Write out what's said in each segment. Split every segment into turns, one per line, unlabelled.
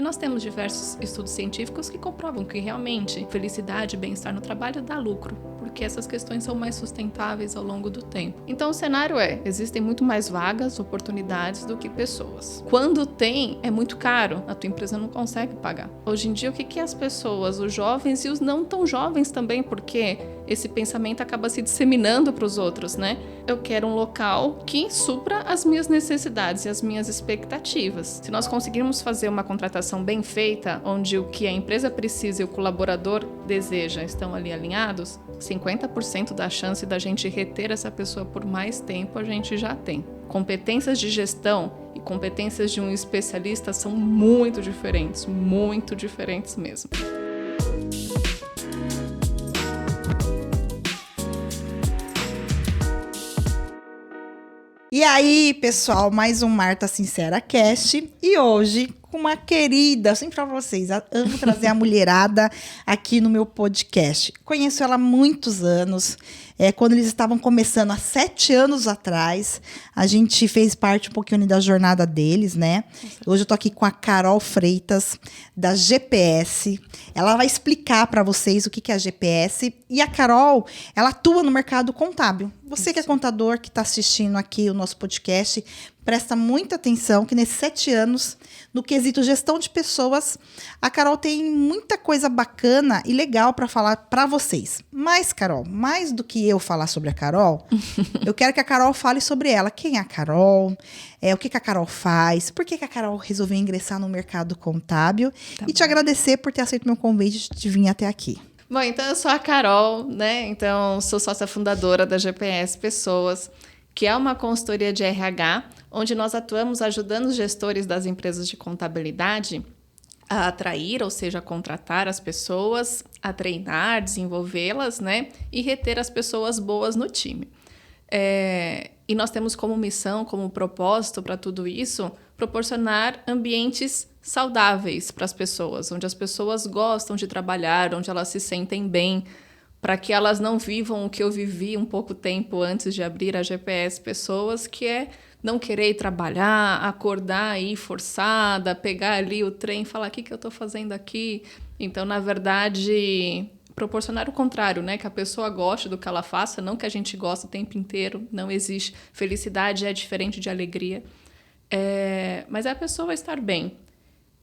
nós temos diversos estudos científicos que comprovam que realmente felicidade e bem-estar no trabalho dá lucro, porque essas questões são mais sustentáveis ao longo do tempo. Então o cenário existem muito mais vagas, oportunidades do que pessoas. Quando tem, é muito caro, a tua empresa não consegue pagar. Hoje em dia, o que as pessoas, os jovens e os não tão jovens também, porque esse pensamento acaba se disseminando para os outros, né? Eu quero um local que supra as minhas necessidades e as minhas expectativas. Se nós conseguirmos fazer uma contratação bem feita, onde o que a empresa precisa e o colaborador deseja estão ali alinhados, 50% da chance da gente reter essa pessoa por mais tempo a gente já tem. Competências de gestão e competências de um especialista são muito diferentes mesmo.
E aí, pessoal, mais um Marta Sincera Cast. E hoje, com uma querida, sempre para vocês, amo trazer a mulherada aqui no meu podcast. Conheço ela há muitos anos. Quando eles estavam começando, há 7 anos atrás, a gente fez parte um pouquinho da jornada deles, né? Hoje eu tô aqui com a Carol Freitas, da GPS. Ela vai explicar para vocês o que é a GPS. E a Carol, ela atua no mercado contábil. Você que é contador, que está assistindo aqui o nosso podcast, presta muita atenção que nesses 7 anos, no quesito gestão de pessoas, a Carol tem muita coisa bacana e legal para falar para vocês. Mas, Carol, mais do que eu falar sobre a Carol, eu quero que a Carol fale sobre ela. Quem é a Carol? O que a Carol faz? Por que a Carol resolveu ingressar no mercado contábil? Tá, e te agradecer por ter aceito meu convite de vir até aqui.
Bom, então eu sou a Carol, né? Então sou sócia fundadora da GPS Pessoas, que é uma consultoria de RH, onde nós atuamos ajudando os gestores das empresas de contabilidade a atrair, ou seja, a contratar as pessoas, a treinar, desenvolvê-las, né? E reter as pessoas boas no time. E nós temos como missão, como propósito para tudo isso, proporcionar ambientes saudáveis para as pessoas, onde as pessoas gostam de trabalhar, onde elas se sentem bem, para que elas não vivam o que eu vivi um pouco tempo antes de abrir a GPS Pessoas, que é não querer ir trabalhar, acordar aí forçada, pegar ali o trem e falar: o que eu estou fazendo aqui? Então, na verdade, proporcionar o contrário, né? Que a pessoa goste do que ela faça, não que a gente gosta o tempo inteiro, não existe. Felicidade é diferente de alegria, mas é a pessoa estar bem.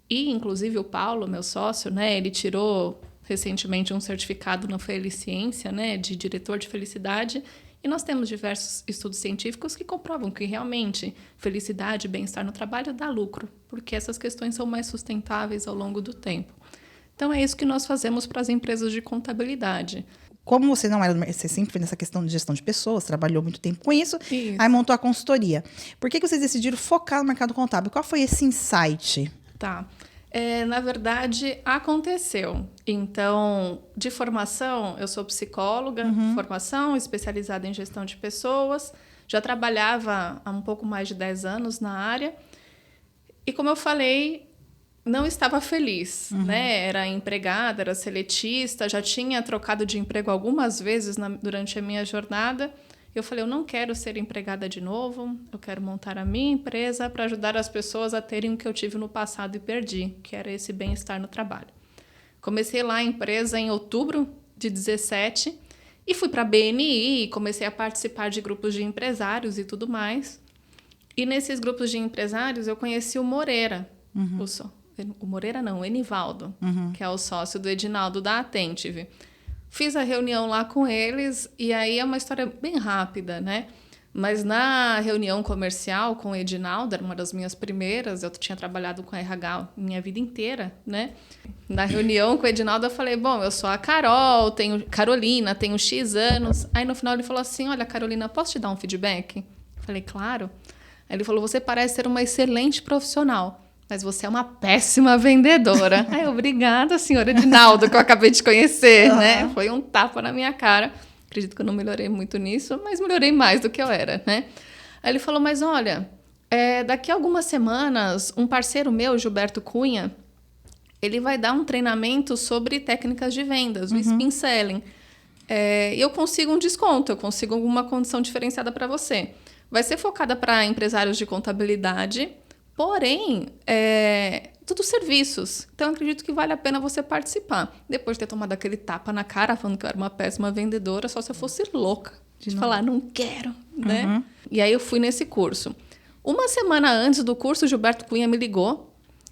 E, inclusive, o Paulo, meu sócio, né? Ele tirou recentemente um certificado na Feliciência, né, de diretor de felicidade, e nós temos diversos estudos científicos que comprovam que realmente felicidade e bem-estar no trabalho dá lucro, porque essas questões são mais sustentáveis ao longo do tempo. Então é isso que nós fazemos para as empresas de contabilidade.
Como você você sempre foi nessa questão de gestão de pessoas, trabalhou muito tempo com isso, aí montou a consultoria. Por que vocês decidiram focar no mercado contábil? Qual foi esse insight?
Tá. Na verdade, aconteceu. Então, de formação, eu sou psicóloga, formação especializada em gestão de pessoas. Já trabalhava há um pouco mais de 10 anos na área. E, como eu falei, não estava feliz, né? Era empregada, era seletista, já tinha trocado de emprego algumas vezes durante a minha jornada. Eu falei: eu não quero ser empregada de novo, eu quero montar a minha empresa para ajudar as pessoas a terem o que eu tive no passado e perdi, que era esse bem-estar no trabalho. Comecei lá a empresa em outubro de 2017 e fui para a BNI, comecei a participar de grupos de empresários e tudo mais. E nesses grupos de empresários eu conheci o Moreira, o Moreira não, o Enivaldo, que é o sócio do Edinaldo da Attentive. Fiz a reunião lá com eles e aí é uma história bem rápida, né? Mas na reunião comercial com o Edinaldo, era uma das minhas primeiras, eu tinha trabalhado com RH minha vida inteira, né? Na reunião com o Edinaldo eu falei: bom, eu sou a Carol, Carolina, tenho X anos. Aí no final ele falou assim: olha, Carolina, posso te dar um feedback? Eu falei: claro. Aí ele falou: você parece ser uma excelente profissional, mas você é uma péssima vendedora. Aí, obrigada, senhor Edinaldo, que eu acabei de conhecer, né? Foi um tapa na minha cara. Acredito que eu não melhorei muito nisso, mas melhorei mais do que eu era, né? Aí ele falou: mas olha, daqui a algumas semanas, um parceiro meu, Gilberto Cunha, ele vai dar um treinamento sobre técnicas de vendas, o spin selling. Eu consigo um desconto, eu consigo alguma condição diferenciada para você. Vai ser focada para empresários de contabilidade, Porém, tudo serviços. Então, eu acredito que vale a pena você participar. Depois de ter tomado aquele tapa na cara, falando que eu era uma péssima vendedora, só se eu fosse louca. De falar, não quero, né? E aí, eu fui nesse curso. Uma semana antes do curso, o Gilberto Cunha me ligou.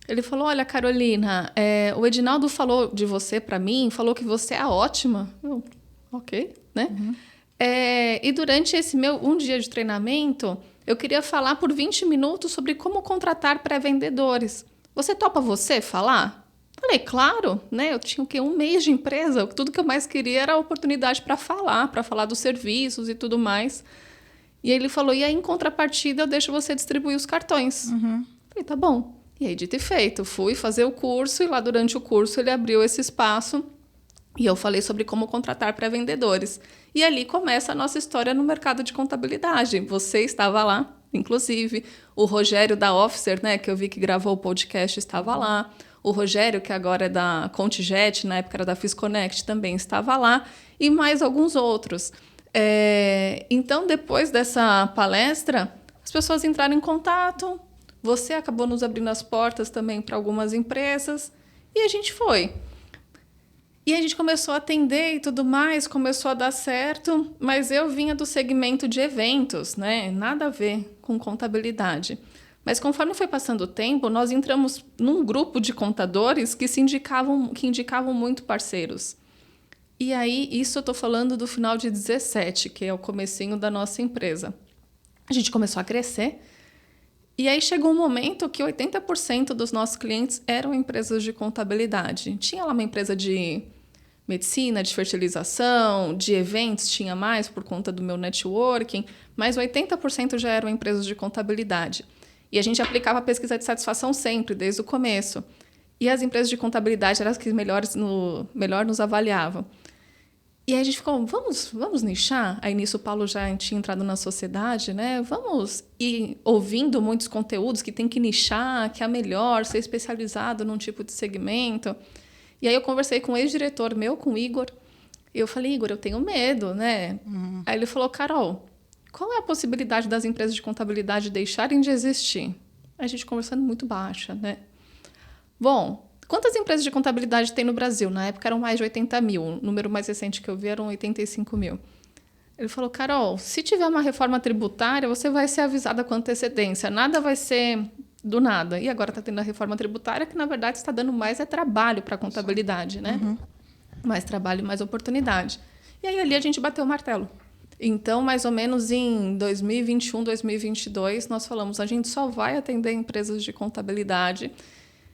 Ele falou, olha, Carolina, o Edinaldo falou de você para mim, falou que você é ótima. Eu, ok, né? E durante esse meu um dia de treinamento, eu queria falar por 20 minutos sobre como contratar pré-vendedores. Você topa você falar? Falei, claro, né? Eu tinha o quê? 1 mês de empresa. Tudo que eu mais queria era a oportunidade para falar dos serviços e tudo mais. E aí ele falou, e aí em contrapartida eu deixo você distribuir os cartões. Falei, tá bom. E aí, dito e feito, fui fazer o curso e lá durante o curso ele abriu esse espaço e eu falei sobre como contratar pré-vendedores. E ali começa a nossa história no mercado de contabilidade. Você estava lá, inclusive. O Rogério da Officer, né, que eu vi que gravou o podcast, estava lá. O Rogério, que agora é da Contijet, na época era da Fisconnect, também estava lá. E mais alguns outros. Então, depois dessa palestra, as pessoas entraram em contato. Você acabou nos abrindo as portas também para algumas empresas. E a gente foi. E a gente começou a atender e tudo mais, começou a dar certo. Mas eu vinha do segmento de eventos, né? Nada a ver com contabilidade. Mas conforme foi passando o tempo, nós entramos num grupo de contadores que indicavam muito parceiros. E aí, isso eu estou falando do final de 17, que é o comecinho da nossa empresa. A gente começou a crescer. E aí chegou um momento que 80% dos nossos clientes eram empresas de contabilidade. Tinha lá uma empresa de medicina, de fertilização, de eventos, tinha mais por conta do meu networking, mas 80% já eram empresas de contabilidade. E a gente aplicava a pesquisa de satisfação sempre, desde o começo. E as empresas de contabilidade eram as que melhor nos avaliavam. E aí a gente ficou, vamos nichar? Aí nisso o Paulo já tinha entrado na sociedade, né? Vamos ir ouvindo muitos conteúdos que tem que nichar, que é melhor ser especializado num tipo de segmento. E aí eu conversei com um ex-diretor meu, com o Igor. E eu falei, Igor, eu tenho medo, né? Aí ele falou, Carol, qual é a possibilidade das empresas de contabilidade deixarem de existir? A gente conversando muito baixa, né? Bom, quantas empresas de contabilidade tem no Brasil? Na época eram mais de 80 mil. O número mais recente que eu vi eram 85 mil. Ele falou, Carol, se tiver uma reforma tributária, você vai ser avisada com antecedência. Nada vai ser do nada. E agora está tendo a reforma tributária, que na verdade está dando mais trabalho para a contabilidade, né? Mais trabalho e mais oportunidade. E aí ali a gente bateu o martelo. Então, mais ou menos em 2021, 2022, nós falamos, a gente só vai atender empresas de contabilidade.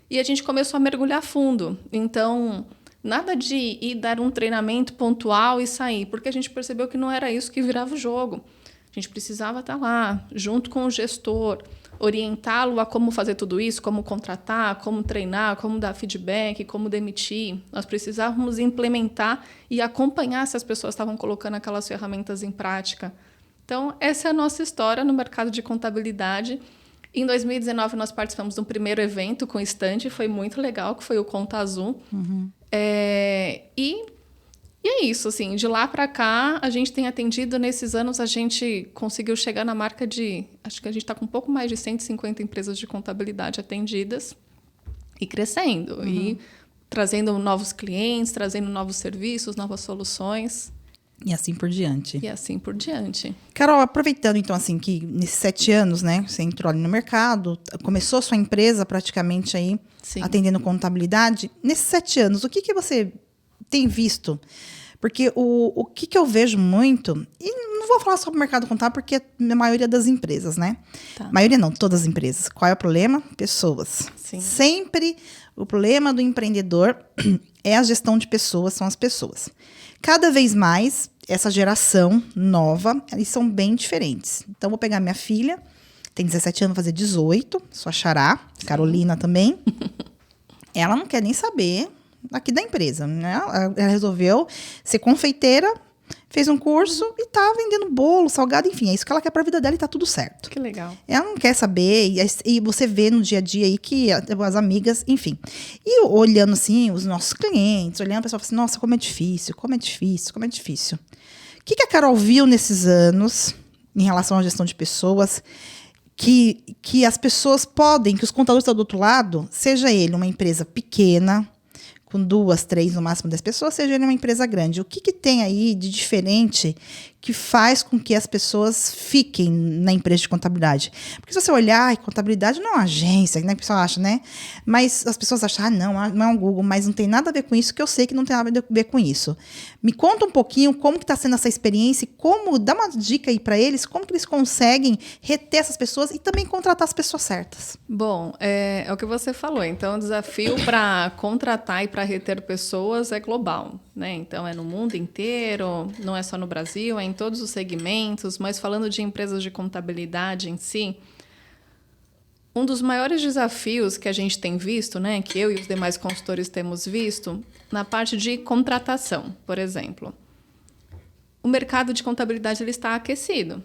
E a gente começou a mergulhar fundo. Então, nada de ir dar um treinamento pontual e sair, porque a gente percebeu que não era isso que virava o jogo. A gente precisava estar lá, junto com o gestor, orientá-lo a como fazer tudo isso, como contratar, como treinar, como dar feedback, como demitir. Nós precisávamos implementar e acompanhar se as pessoas estavam colocando aquelas ferramentas em prática. Então, essa é a nossa história no mercado de contabilidade. Em 2019, nós participamos de um primeiro evento com estande, foi muito legal, que foi o Conta Azul. E é isso, assim, de lá para cá, a gente tem atendido, nesses anos, a gente conseguiu chegar na marca de, acho que a gente está com um pouco mais de 150 empresas de contabilidade atendidas e crescendo, e trazendo novos clientes, trazendo novos serviços, novas soluções.
E assim por diante.
E assim por diante.
Carol, aproveitando então assim que nesses 7 anos, né, você entrou ali no mercado, começou a sua empresa praticamente aí,
Sim.
atendendo contabilidade. Nesses 7 anos, o que você tem visto? Porque o que eu vejo muito, e não vou falar só do mercado contábil, porque é a maioria das empresas, né?
Tá.
Maioria não, todas as empresas. Qual é o problema? Pessoas.
Sim.
Sempre o problema do empreendedor é a gestão de pessoas, são as pessoas. Cada vez mais, essa geração nova, eles são bem diferentes. Então, vou pegar minha filha, tem 17 anos, vai fazer 18, sua xará, sim. Carolina também. Ela não quer nem saber aqui da empresa, né? Ela resolveu ser confeiteira, fez um curso e tá vendendo bolo, salgado, enfim, é isso que ela quer pra vida dela e tá tudo certo.
Que legal.
Ela não quer saber, e você vê no dia a dia aí que as amigas, enfim. E olhando assim, os nossos clientes, olhando, o pessoal fala assim, nossa, como é difícil, como é difícil, como é difícil. O que a Carol viu nesses anos, em relação à gestão de pessoas, que as pessoas podem, que os contadores estão do outro lado, seja ele uma empresa pequena, com 2, 3, no máximo 10 pessoas, seja ele uma empresa grande. O que tem aí de diferente que faz com que as pessoas fiquem na empresa de contabilidade? Porque se você olhar, contabilidade não é uma agência, né? O pessoal acha, né? Mas as pessoas acham, não é um Google, mas não tem nada a ver com isso, que eu sei que não tem nada a ver com isso. Me conta um pouquinho como que está sendo essa experiência e como, dá uma dica aí para eles, como que eles conseguem reter essas pessoas e também contratar as pessoas certas.
Bom, é o que você falou. Então, o desafio para contratar e para reter pessoas é global, né? Então, é no mundo inteiro, não é só no Brasil, é em todos os segmentos. Mas falando de empresas de contabilidade em si, um dos maiores desafios que a gente tem visto, né, que eu e os demais consultores temos visto, na parte de contratação, por exemplo. O mercado de contabilidade ele está aquecido.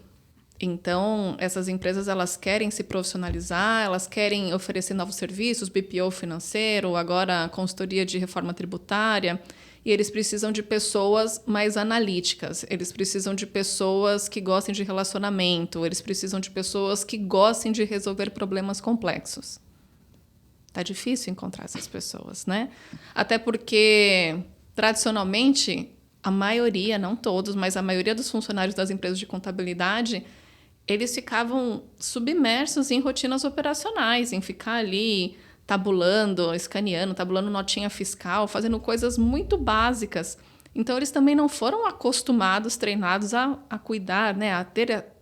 Então, essas empresas elas querem se profissionalizar, elas querem oferecer novos serviços, BPO financeiro, agora consultoria de reforma tributária, e eles precisam de pessoas mais analíticas, eles precisam de pessoas que gostem de relacionamento, eles precisam de pessoas que gostem de resolver problemas complexos. Tá difícil encontrar essas pessoas, né? Até porque, tradicionalmente, a maioria, não todos, mas a maioria dos funcionários das empresas de contabilidade, eles ficavam submersos em rotinas operacionais, em ficar ali tabulando, escaneando, tabulando notinha fiscal, fazendo coisas muito básicas. Então, eles também não foram acostumados, treinados a cuidar, né, a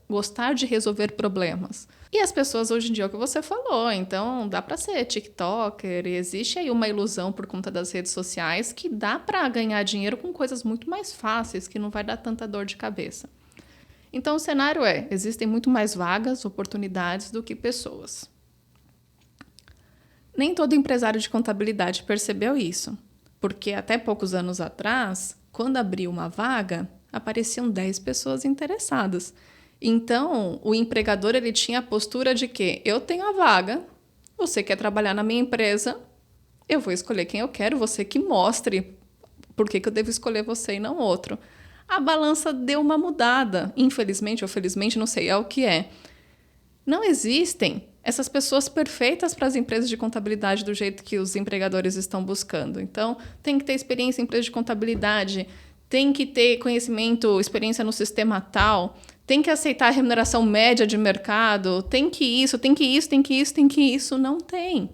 gostar de resolver problemas. E as pessoas hoje em dia, é o que você falou, então dá para ser TikToker, e existe aí uma ilusão por conta das redes sociais que dá para ganhar dinheiro com coisas muito mais fáceis, que não vai dar tanta dor de cabeça. Então, o cenário existem muito mais vagas, oportunidades do que pessoas. Nem todo empresário de contabilidade percebeu isso, porque até poucos anos atrás, quando abriu uma vaga, apareciam 10 pessoas interessadas. Então, o empregador ele tinha a postura de que eu tenho a vaga, você quer trabalhar na minha empresa, eu vou escolher quem eu quero, você que mostre por que eu devo escolher você e não outro. A balança deu uma mudada, infelizmente ou felizmente, não sei, é o que é. Não existem essas pessoas perfeitas para as empresas de contabilidade do jeito que os empregadores estão buscando. Então, tem que ter experiência em empresa de contabilidade, tem que ter conhecimento, experiência no sistema tal, tem que aceitar a remuneração média de mercado, tem que isso, não tem.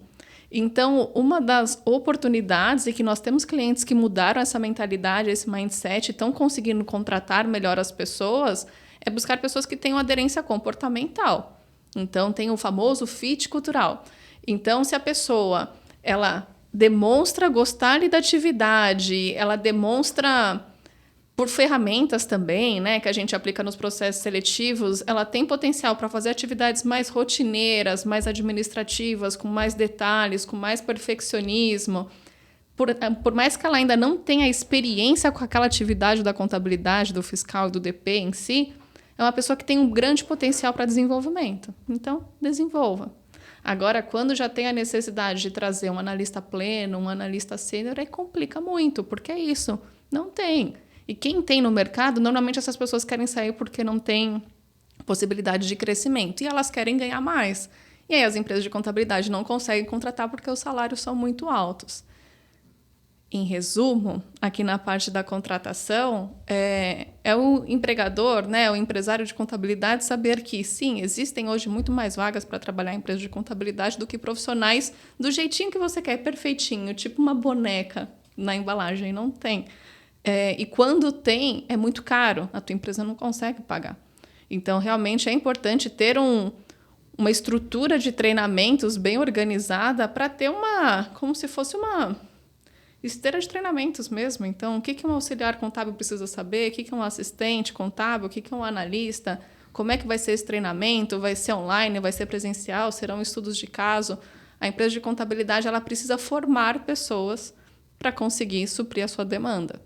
Então, uma das oportunidades é que nós temos clientes que mudaram essa mentalidade, esse mindset, e estão conseguindo contratar melhor as pessoas, é buscar pessoas que tenham aderência comportamental. Então, tem o famoso fit cultural. Então, se a pessoa ela demonstra gostar da atividade, ela demonstra por ferramentas também, né, que a gente aplica nos processos seletivos, ela tem potencial para fazer atividades mais rotineiras, mais administrativas, com mais detalhes, com mais perfeccionismo. Por mais que ela ainda não tenha experiência com aquela atividade da contabilidade, do fiscal e do DP em si, é uma pessoa que tem um grande potencial para desenvolvimento. Então, desenvolva. Agora, quando já tem a necessidade de trazer um analista pleno, um analista sênior, aí complica muito, porque é isso, não tem. E quem tem no mercado, normalmente essas pessoas querem sair porque não tem possibilidade de crescimento. E elas querem ganhar mais. E aí as empresas de contabilidade não conseguem contratar porque os salários são muito altos. Em resumo, aqui na parte da contratação, é o empregador, né, o empresário de contabilidade saber que, sim, existem hoje muito mais vagas para trabalhar em empresa de contabilidade do que profissionais do jeitinho que você quer, perfeitinho, tipo uma boneca na embalagem. Não tem. E quando tem, é muito caro. A tua empresa não consegue pagar. Então, realmente, é importante ter uma estrutura de treinamentos bem organizada para ter como se fosse uma esteira de treinamentos mesmo. Então, o que um auxiliar contábil precisa saber? O que um assistente contábil? O que um analista? Como é que vai ser esse treinamento? Vai ser online? Vai ser presencial? Serão estudos de caso? A empresa de contabilidade ela precisa formar pessoas para conseguir suprir a sua demanda.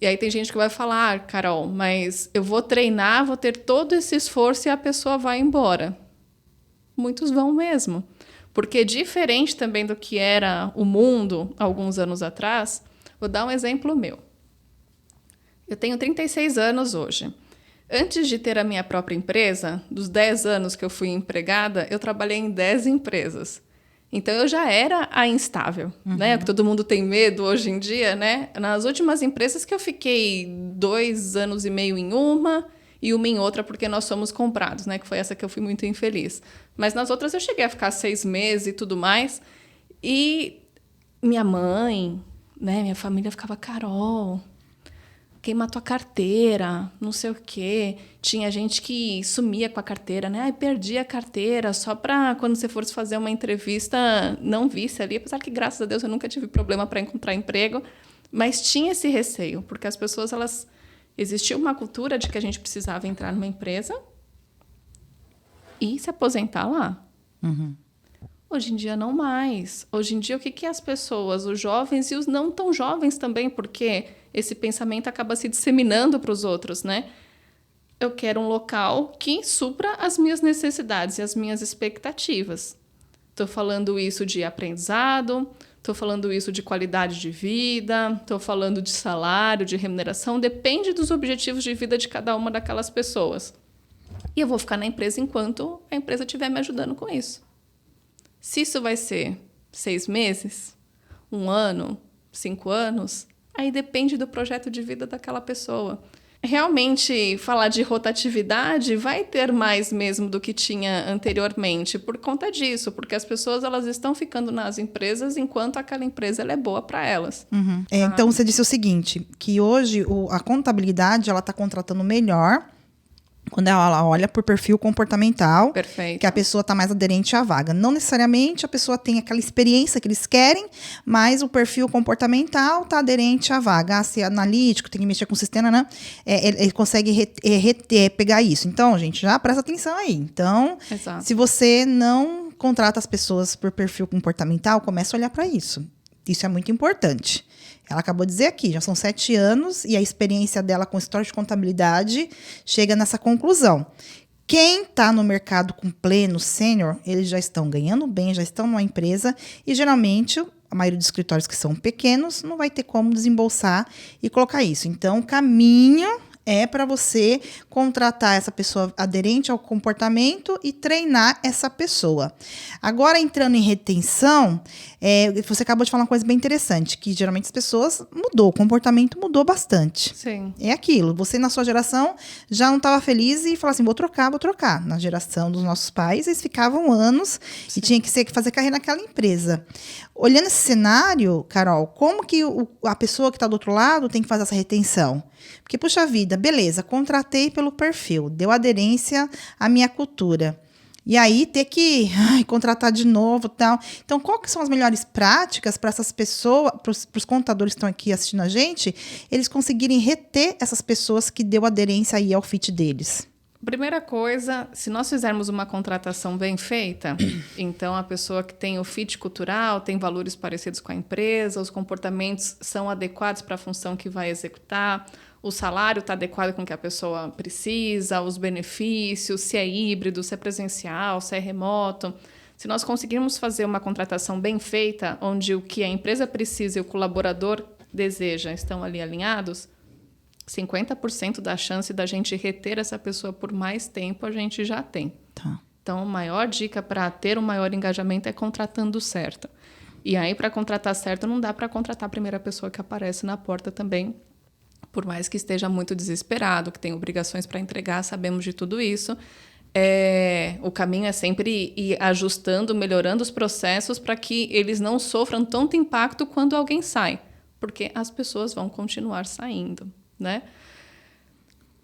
E aí tem gente que vai falar, Carol, mas eu vou treinar, vou ter todo esse esforço e a pessoa vai embora. Muitos vão mesmo. Porque diferente também do que era o mundo alguns anos atrás, vou dar um exemplo meu. Eu tenho 36 anos hoje. Antes de ter a minha própria empresa, dos 10 anos que eu fui empregada, eu trabalhei em 10 empresas. Então, eu já era a instável, né? Que todo mundo tem medo hoje em dia, né? Nas últimas empresas que eu fiquei 2 anos e meio em uma e uma em outra, porque nós somos comprados, né? Que foi essa que eu fui muito infeliz. Mas nas outras eu cheguei a ficar 6 meses e tudo mais. E minha mãe, né? Minha família ficava, Carol, queima a tua carteira, não sei o quê. Tinha gente que sumia com a carteira, né? Ai, perdi a carteira só para quando você fosse fazer uma entrevista não visse ali. Apesar que, graças a Deus, eu nunca tive problema para encontrar emprego. Mas tinha esse receio, porque as pessoas, elas... Existia uma cultura de que a gente precisava entrar numa empresa e se aposentar lá. Hoje em dia, não mais. Hoje em dia, o que as pessoas, os jovens e os não tão jovens também, porque esse pensamento acaba se disseminando para os outros, né? Eu quero um local que supra as minhas necessidades e as minhas expectativas. Estou falando isso de aprendizado, estou falando isso de qualidade de vida, estou falando de salário, de remuneração, depende dos objetivos de vida de cada uma daquelas pessoas. E eu vou ficar na empresa enquanto a empresa estiver me ajudando com isso. Se isso vai ser 6 meses, 1 ano, 5 anos, aí depende do projeto de vida daquela pessoa. Realmente, falar de rotatividade vai ter mais mesmo do que tinha anteriormente por conta disso, porque as pessoas, elas estão ficando nas empresas enquanto aquela empresa ela é boa para elas.
Então, você disse o seguinte, que hoje a contabilidade ela está contratando melhor quando ela olha por perfil comportamental,
Perfeito.
que a pessoa está mais aderente à vaga. Não necessariamente a pessoa tem aquela experiência que eles querem, mas o perfil comportamental está aderente à vaga. Se é analítico, tem que mexer com o sistema, né? Ele consegue pegar isso. Então, gente, já presta atenção aí. Então,
Exato.
se você não contrata as pessoas por perfil comportamental, comece a olhar para isso. Isso é muito importante. Ela acabou de dizer aqui, já são 7 anos e a experiência dela com história de contabilidade chega nessa conclusão. Quem está no mercado com pleno sênior, eles já estão ganhando bem, já estão numa empresa e geralmente a maioria dos escritórios que são pequenos não vai ter como desembolsar e colocar isso. Então, o caminho é para você contratar essa pessoa aderente ao comportamento e treinar essa pessoa. Agora, entrando em retenção, você acabou de falar uma coisa bem interessante, que geralmente as pessoas o comportamento mudou bastante.
Sim.
É aquilo, você na sua geração já não estava feliz e falava assim, vou trocar. Na geração dos nossos pais, eles ficavam anos e tinha que fazer carreira naquela empresa. Olhando esse cenário, Carol, como que a pessoa que está do outro lado tem que fazer essa retenção? Porque, puxa vida, beleza, contratei pelo perfil, deu aderência à minha cultura. E aí, ter que contratar de novo e tal. Então, qual que são as melhores práticas para essas pessoas, para os contadores que estão aqui assistindo a gente, eles conseguirem reter essas pessoas que deu aderência aí ao fit deles?
Primeira coisa, se nós fizermos uma contratação bem feita, então a pessoa que tem o fit cultural, tem valores parecidos com a empresa, os comportamentos são adequados para a função que vai executar, o salário está adequado com o que a pessoa precisa, os benefícios, se é híbrido, se é presencial, se é remoto. Se nós conseguirmos fazer uma contratação bem feita, onde o que a empresa precisa e o colaborador deseja estão ali alinhados, 50% da chance da gente reter essa pessoa por mais tempo a gente já tem.
Tá.
Então, a maior dica para ter um maior engajamento é contratando certo. E aí, para contratar certo, não dá para contratar a primeira pessoa que aparece na porta também, por mais que esteja muito desesperado, que tenha obrigações para entregar, sabemos de tudo isso. O caminho é sempre ir ajustando, melhorando os processos para que eles não sofram tanto impacto quando alguém sai, porque as pessoas vão continuar saindo, né?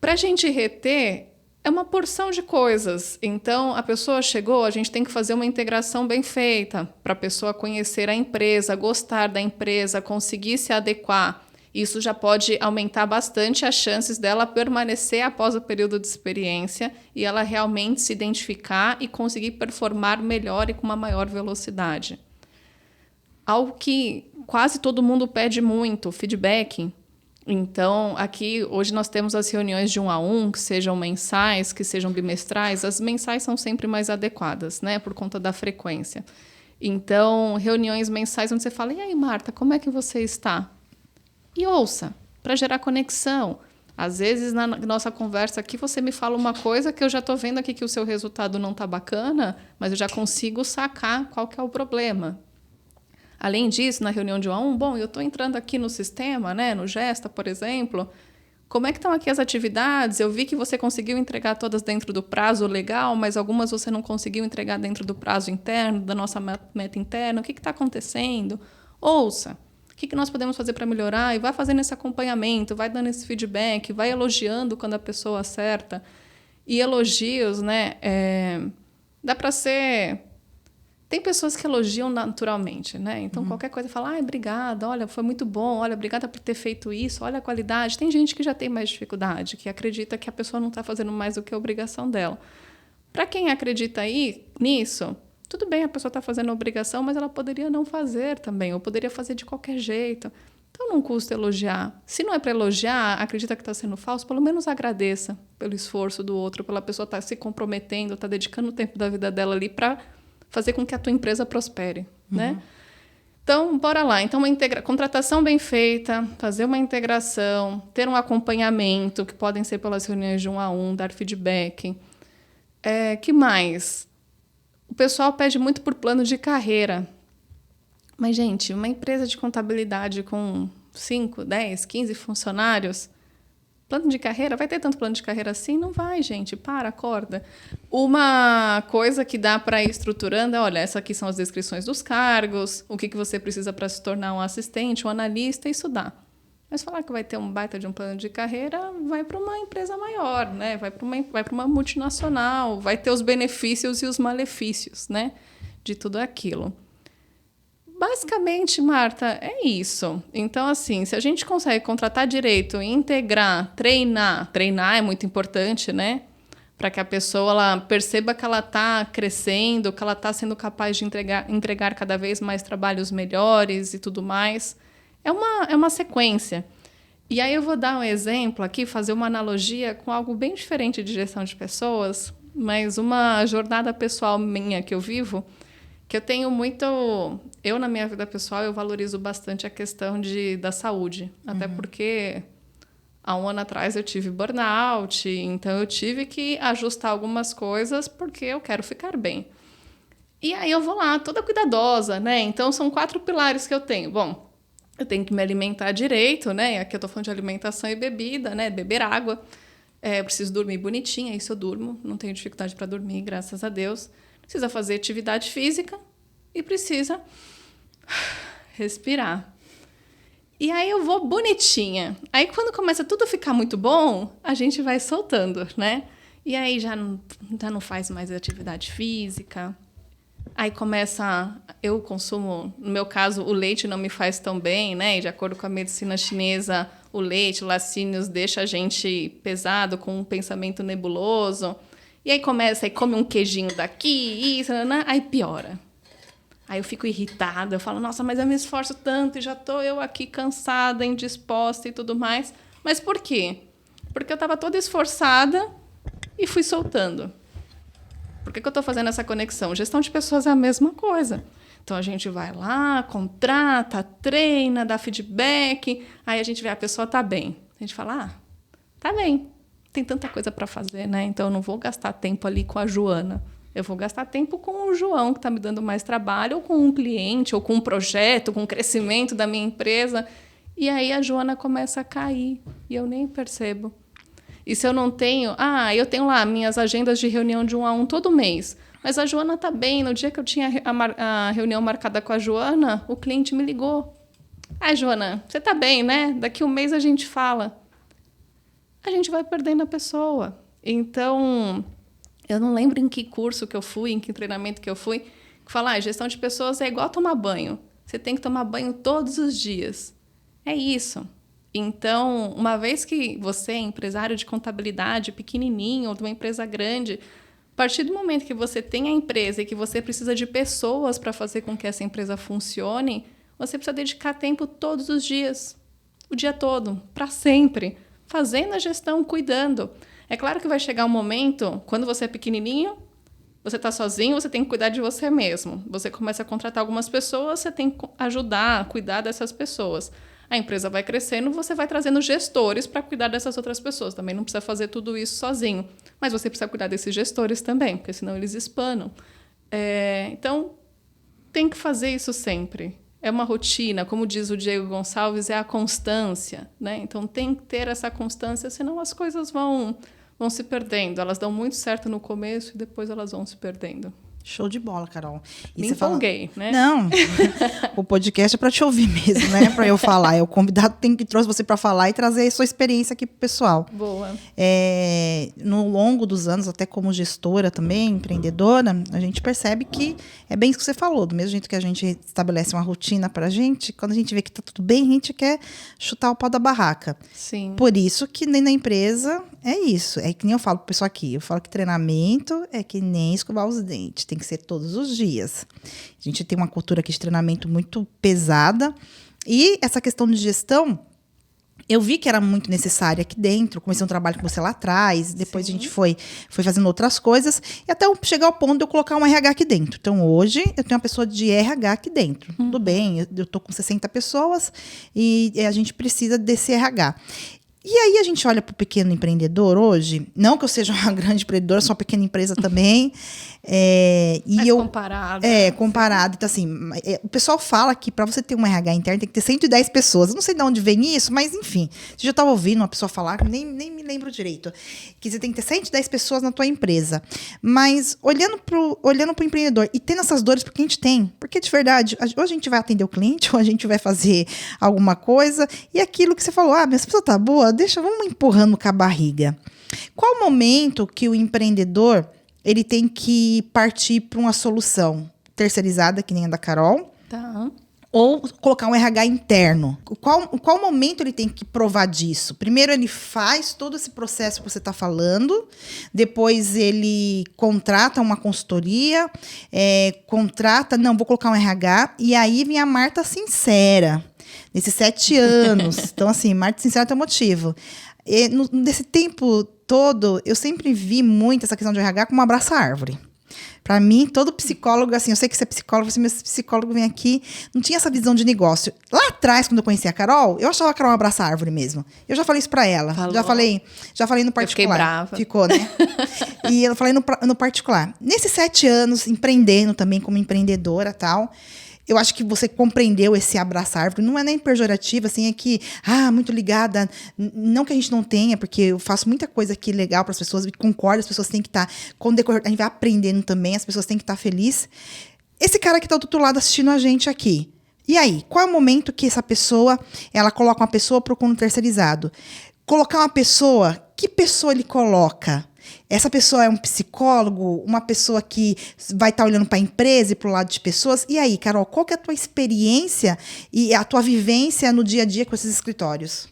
Para a gente reter, é uma porção de coisas. Então, a pessoa chegou, a gente tem que fazer uma integração bem feita para a pessoa conhecer a empresa, gostar da empresa, conseguir se adequar. Isso já pode aumentar bastante as chances dela permanecer após o período de experiência e ela realmente se identificar e conseguir performar melhor e com uma maior velocidade. Algo que quase todo mundo pede muito, feedback. Então, aqui, hoje nós temos as reuniões de 1 a 1, que sejam mensais, que sejam bimestrais. As mensais são sempre mais adequadas, né, por conta da frequência. Então, reuniões mensais onde você fala, e aí, Marta, como é que você está? E ouça, para gerar conexão. Às vezes, na nossa conversa aqui, você me fala uma coisa que eu já estou vendo aqui que o seu resultado não está bacana, mas eu já consigo sacar qual que é o problema. Além disso, na reunião de 1 a 1, bom, eu estou entrando aqui no sistema, né, no Gesta, por exemplo, como é que estão aqui as atividades? Eu vi que você conseguiu entregar todas dentro do prazo legal, mas algumas você não conseguiu entregar dentro do prazo interno, da nossa meta interna. O que está acontecendo? Ouça. O que nós podemos fazer para melhorar? E vai fazendo esse acompanhamento, vai dando esse feedback, vai elogiando quando a pessoa acerta. E elogios, né? Dá para ser... Tem pessoas que elogiam naturalmente, né? Então, qualquer coisa fala, obrigada, olha, foi muito bom, olha, obrigada por ter feito isso, olha a qualidade. Tem gente que já tem mais dificuldade, que acredita que a pessoa não está fazendo mais do que a obrigação dela. Para quem acredita nisso, tudo bem, a pessoa está fazendo a obrigação, mas ela poderia não fazer também, ou poderia fazer de qualquer jeito. Então, não custa elogiar. Se não é para elogiar, acredita que está sendo falso, pelo menos agradeça pelo esforço do outro, pela pessoa estar se comprometendo, estar dedicando o tempo da vida dela ali para fazer com que a tua empresa prospere, né? Então, bora lá. Então, contratação bem feita, fazer uma integração, ter um acompanhamento, que podem ser pelas reuniões de 1 a 1, dar feedback. Que mais? O pessoal pede muito por plano de carreira. Mas, gente, uma empresa de contabilidade com 5, 10, 15 funcionários, plano de carreira, vai ter tanto plano de carreira assim? Não vai, gente. Acorda. Uma coisa que dá para ir estruturando é, olha, essas aqui são as descrições dos cargos, o que você precisa para se tornar um assistente, um analista, isso dá. Mas falar que vai ter um baita de um plano de carreira, vai para uma empresa maior, né? Vai para uma multinacional, vai ter os benefícios e os malefícios, né? De tudo aquilo. Basicamente, Marta, é isso. Então, assim, se a gente consegue contratar direito, integrar, treinar é muito importante, né? Para que a pessoa ela perceba que ela está crescendo, que ela está sendo capaz de entregar cada vez mais trabalhos melhores e tudo mais. É uma sequência. E aí eu vou dar um exemplo aqui, fazer uma analogia com algo bem diferente de gestão de pessoas, mas uma jornada pessoal minha que eu vivo, que eu tenho muito... Eu, na minha vida pessoal, eu valorizo bastante a questão da saúde. Até porque, há 1 ano atrás, eu tive burnout. Então, eu tive que ajustar algumas coisas porque eu quero ficar bem. E aí, eu vou lá, toda cuidadosa, né? Então, são 4 pilares que eu tenho. Bom, eu tenho que me alimentar direito, né? Aqui eu estou falando de alimentação e bebida, né? Beber água. Eu preciso dormir bonitinha, isso eu durmo. Não tenho dificuldade para dormir, graças a Deus. Precisa fazer atividade física e precisa respirar. E aí eu vou bonitinha. Aí quando começa tudo a ficar muito bom, a gente vai soltando, né? E aí já não faz mais atividade física. Aí começa... Eu consumo... No meu caso, o leite não me faz tão bem, né? E de acordo com a medicina chinesa, o leite, o laticínios, deixa a gente pesado, com um pensamento nebuloso. E aí começa, aí come um queijinho daqui, isso, aí piora. Aí eu fico irritada, eu falo, nossa, mas eu me esforço tanto e já estou eu aqui cansada, indisposta e tudo mais. Mas por quê? Porque eu estava toda esforçada e fui soltando. Por que eu estou fazendo essa conexão? Gestão de pessoas é a mesma coisa. Então, a gente vai lá, contrata, treina, dá feedback, aí a gente vê, a pessoa está bem. A gente fala, tá bem. Tem tanta coisa para fazer, né? Então, eu não vou gastar tempo ali com a Joana. Eu vou gastar tempo com o João, que está me dando mais trabalho, ou com um cliente, ou com um projeto, com o crescimento da minha empresa. E aí a Joana começa a cair, e eu nem percebo. E se eu não tenho... eu tenho lá minhas agendas de reunião de 1 a 1 todo mês. Mas a Joana está bem. No dia que eu tinha a reunião marcada com a Joana, o cliente me ligou. Joana, você está bem, né? Daqui um mês a gente fala. A gente vai perdendo a pessoa. Então... Eu não lembro em que curso que eu fui, em que treinamento que eu fui, que fala, gestão de pessoas é igual tomar banho. Você tem que tomar banho todos os dias. É isso. Então, uma vez que você é empresário de contabilidade pequenininho ou de uma empresa grande, a partir do momento que você tem a empresa e que você precisa de pessoas para fazer com que essa empresa funcione, você precisa dedicar tempo todos os dias, o dia todo, para sempre, fazendo a gestão, cuidando. É claro que vai chegar um momento, quando você é pequenininho, você está sozinho, você tem que cuidar de você mesmo. Você começa a contratar algumas pessoas, você tem que ajudar, cuidar dessas pessoas. A empresa vai crescendo, você vai trazendo gestores para cuidar dessas outras pessoas. Também não precisa fazer tudo isso sozinho. Mas você precisa cuidar desses gestores também, porque senão eles espanam. Então, tem que fazer isso sempre. É uma rotina, como diz o Diego Gonçalves, é a constância, né? Então, tem que ter essa constância, senão as coisas vão se perdendo. Elas dão muito certo no começo e depois elas vão se perdendo.
Show de bola, Carol. E
Me
você
empolguei, né?
Não, o podcast é para te ouvir mesmo, né? Para eu falar. O convidado que trouxe você para falar e trazer a sua experiência aqui pro pessoal.
Boa.
No longo dos anos, até como gestora também, empreendedora, a gente percebe que é bem isso que você falou. Do mesmo jeito que a gente estabelece uma rotina pra gente, quando a gente vê que tá tudo bem, a gente quer chutar o pau da barraca.
Sim.
Por isso que nem na empresa é isso. É que nem eu falo pro pessoal aqui. Eu falo que treinamento é que nem escovar os dentes. Tem que ser todos os dias. A gente tem uma cultura aqui de treinamento muito pesada. E essa questão de gestão, eu vi que era muito necessária aqui dentro. Comecei um trabalho com você lá atrás. Depois a gente foi fazendo outras coisas. E até chegar ao ponto de eu colocar um RH aqui dentro. Então, hoje, eu tenho uma pessoa de RH aqui dentro. Tudo bem, eu tô com 60 pessoas e a gente precisa desse RH. E aí a gente olha para o pequeno empreendedor hoje, não que eu seja uma grande empreendedora, sou uma pequena empresa também.
Mas comparado.
Comparado. Então, assim, o pessoal fala que para você ter um RH interno tem que ter 110 pessoas. Eu não sei de onde vem isso, mas enfim. Você já estava ouvindo uma pessoa falar, nem me lembro direito, que você tem que ter 110 pessoas na tua empresa. Mas olhando pro empreendedor e tendo essas dores, porque a gente tem. Porque, de verdade, ou a gente vai atender o cliente, ou a gente vai fazer alguma coisa. E aquilo que você falou, mas essa pessoa tá boa, vamos empurrando com a barriga. Qual o momento que o empreendedor ele tem que partir para uma solução terceirizada, que nem a da Carol?
Tá.
Ou colocar um RH interno? Qual momento ele tem que provar disso? Primeiro ele faz todo esse processo que você está falando, depois ele contrata uma consultoria, vou colocar um RH, e aí vem a Marta Sincera. Nesses 7 anos. Então, assim, Marta Sincera tem um motivo. Nesse tempo todo, eu sempre vi muito essa questão de RH como um abraço-árvore. Para mim, todo psicólogo, assim, eu sei que você é psicólogo, meu psicólogo vem aqui, não tinha essa visão de negócio. Lá atrás, quando eu conheci a Carol, eu achava que era um abraço-árvore mesmo. Eu já falei isso para ela.
Falou.
Já falei no particular.
Eu fiquei brava.
Ficou, né? E eu falei no particular. Nesses 7 anos, empreendendo também como empreendedora e tal, eu acho que você compreendeu esse abraçar-árvore. Não é nem pejorativo, assim, é que, muito ligada. Não que a gente não tenha, porque eu faço muita coisa aqui legal para as pessoas, e concordo, as pessoas têm que estar, com o decorrer, a gente vai aprendendo também, as pessoas têm que estar felizes. Esse cara que está do outro lado assistindo a gente aqui. E aí, qual é o momento que essa pessoa, ela coloca uma pessoa procurando um terceirizado? Colocar uma pessoa, que pessoa ele coloca? Essa pessoa é um psicólogo, uma pessoa que vai estar olhando para a empresa e para o lado de pessoas. E aí, Carol, qual que é a tua experiência e a tua vivência no dia a dia com esses escritórios?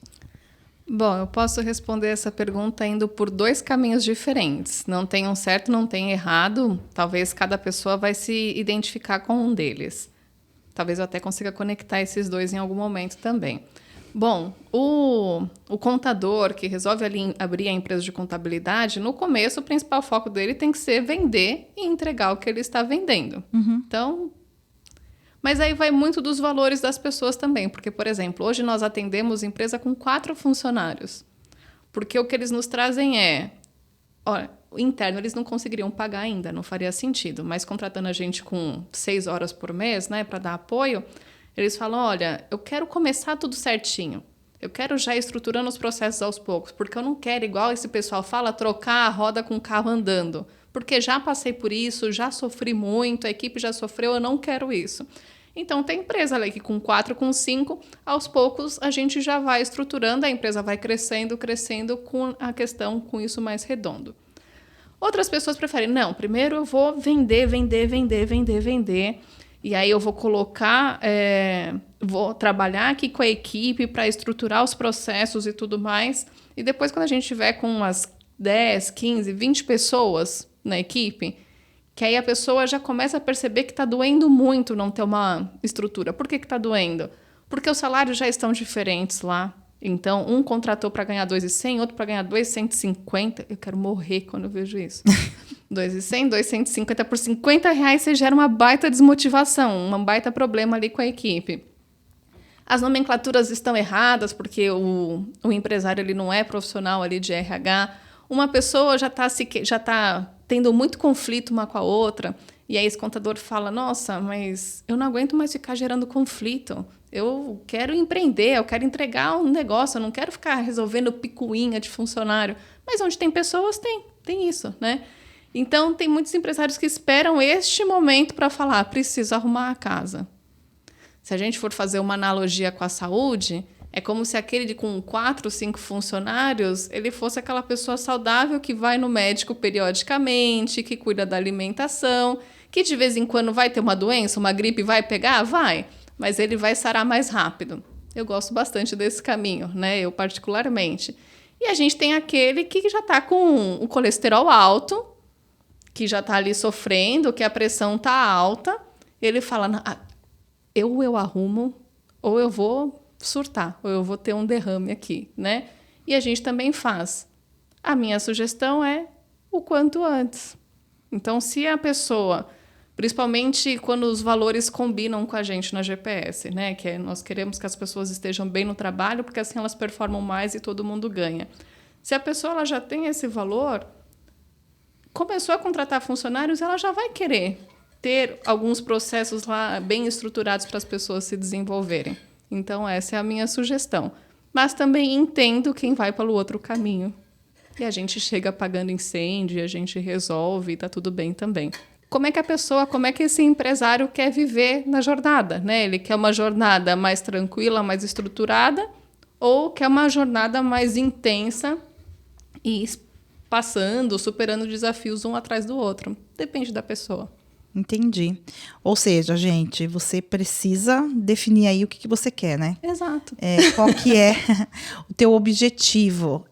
Bom, eu posso responder essa pergunta indo por 2 caminhos diferentes. Não tem um certo, não tem errado. Talvez cada pessoa vai se identificar com um deles. Talvez eu até consiga conectar esses 2 em algum momento também. Bom, o contador que resolve abrir a empresa de contabilidade, no começo o principal foco dele tem que ser vender e entregar o que ele está vendendo. Então, mas aí vai muito dos valores das pessoas também, porque, por exemplo, hoje nós atendemos empresa com 4 funcionários, porque o que eles nos trazem olha, o interno eles não conseguiriam pagar ainda, não faria sentido, mas contratando a gente com 6 horas por mês, né, para dar apoio, eles falam, olha, eu quero começar tudo certinho. Eu quero já ir estruturando os processos aos poucos, porque eu não quero, igual esse pessoal fala, trocar a roda com o carro andando. Porque já passei por isso, já sofri muito, a equipe já sofreu, eu não quero isso. Então, tem empresa ali que com 4, com 5, aos poucos a gente já vai estruturando, a empresa vai crescendo com a questão com isso mais redondo. Outras pessoas preferem, não, primeiro eu vou vender. E aí eu vou colocar, vou trabalhar aqui com a equipe para estruturar os processos e tudo mais. E depois, quando a gente tiver com umas 10, 15, 20 pessoas na equipe, que aí a pessoa já começa a perceber que está doendo muito não ter uma estrutura. Por que está doendo? Porque os salários já estão diferentes lá. Então, um contratou para ganhar 2.100, outro para ganhar 2.150. Eu quero morrer quando eu vejo isso. 2.100, 2.150 por R$50, você gera uma baita desmotivação, um baita problema ali com a equipe. as nomenclaturas estão erradas, porque o empresário ele não é profissional ali de RH. Uma pessoa já está tendo muito conflito uma com a outra, e aí esse contador fala, nossa, mas eu não aguento mais ficar gerando conflito. Eu quero empreender, eu quero entregar um negócio, eu não quero ficar resolvendo picuinha de funcionário. Mas onde tem pessoas, tem isso, né? Então, tem muitos empresários que esperam este momento para falar, preciso arrumar a casa. Se a gente for fazer uma analogia com a saúde, é como se aquele com 4, 5 funcionários, ele fosse aquela pessoa saudável que vai no médico periodicamente, que cuida da alimentação, que de vez em quando vai ter uma doença, uma gripe, vai pegar? Vai, mas ele vai sarar mais rápido. Eu gosto bastante desse caminho, né? Eu particularmente. E a gente tem aquele que já está com o colesterol alto, que já está ali sofrendo, que a pressão está alta. Ele fala, eu arrumo, ou eu vou surtar, ou eu vou ter um derrame aqui, né? E a gente também faz. A minha sugestão é o quanto antes. Então, se a pessoa, principalmente quando os valores combinam com a gente na GPS, né? Que nós queremos que as pessoas estejam bem no trabalho, porque assim elas performam mais e todo mundo ganha. Se a pessoa ela já tem esse valor, começou a contratar funcionários, ela já vai querer ter alguns processos lá bem estruturados para as pessoas se desenvolverem. Então, essa é a minha sugestão. Mas também entendo quem vai pelo outro caminho. E a gente chega apagando incêndio, a gente resolve e está tudo bem também. Como é que esse empresário quer viver na jornada, né? Ele quer uma jornada mais tranquila, mais estruturada, ou quer uma jornada mais intensa e superando desafios um atrás do outro. Depende da pessoa.
Entendi. Ou seja, gente, você precisa definir aí o que você quer, né?
Exato.
Qual que é o teu objetivo.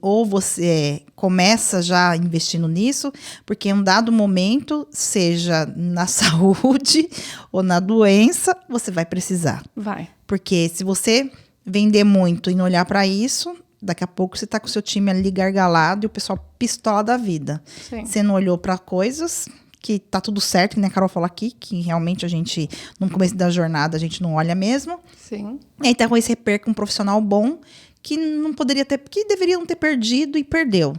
Ou você começa já investindo nisso, porque em um dado momento, seja na saúde ou na doença, você vai precisar.
Vai.
Porque se você vender muito e não olhar para isso, daqui a pouco você está com o seu time ali gargalado e o pessoal pistola da vida.
Sim.
Você não olhou para coisas que tá tudo certo, que nem a Carol falou aqui, que realmente a gente, no começo da jornada, a gente não olha mesmo.
Sim.
E aí talvez você perca um profissional bom que não poderia ter, que deveria não ter perdido e perdeu.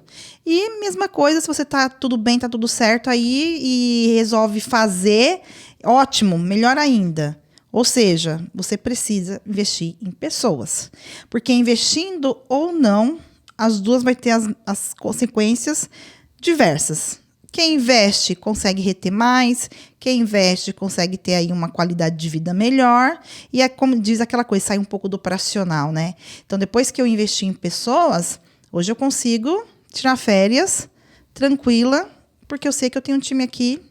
E mesma coisa, se você tá tudo bem, tá tudo certo aí e resolve fazer, ótimo, melhor ainda. Ou seja, você precisa investir em pessoas. Porque investindo ou não, as duas vai ter as consequências diversas. Quem investe consegue reter mais, quem investe consegue ter aí uma qualidade de vida melhor. E é como diz aquela coisa, sai um pouco do operacional, né? Então, depois que eu investi em pessoas, hoje eu consigo tirar férias tranquila, porque eu sei que eu tenho um time aqui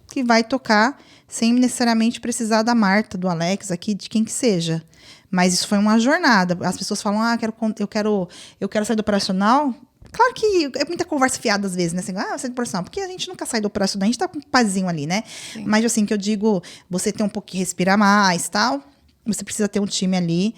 que vai tocar sem necessariamente precisar da Marta, do Alex, aqui, de quem que seja. Mas isso foi uma jornada. As pessoas falam, eu quero sair do operacional. Claro que é muita conversa fiada às vezes, né? Assim, sai do operacional. Porque a gente nunca sai do operacional, a gente tá com um pazinho ali, né? Sim. Mas assim, que eu digo, você tem um pouquinho, respirar mais, tal. Você precisa ter um time ali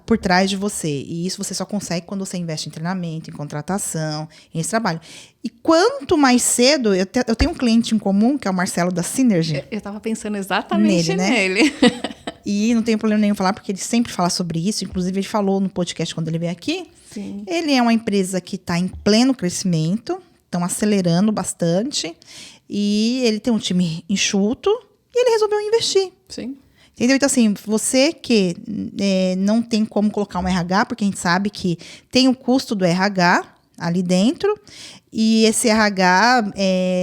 por trás de você. E isso você só consegue quando você investe em treinamento, em contratação, em esse trabalho. E quanto mais cedo... Eu tenho um cliente em comum, que é o Marcelo da Synergy.
Eu estava pensando exatamente nele.
Né? E não tenho problema nenhum falar, porque ele sempre fala sobre isso. Inclusive, ele falou no podcast quando ele veio aqui.
Sim.
Ele é uma empresa que está em pleno crescimento. Estão acelerando bastante. E ele tem um time enxuto. E ele resolveu investir.
Sim.
Entendeu? Então, assim, você que não tem como colocar um RH, porque a gente sabe que tem o custo do RH ali dentro, e esse RH,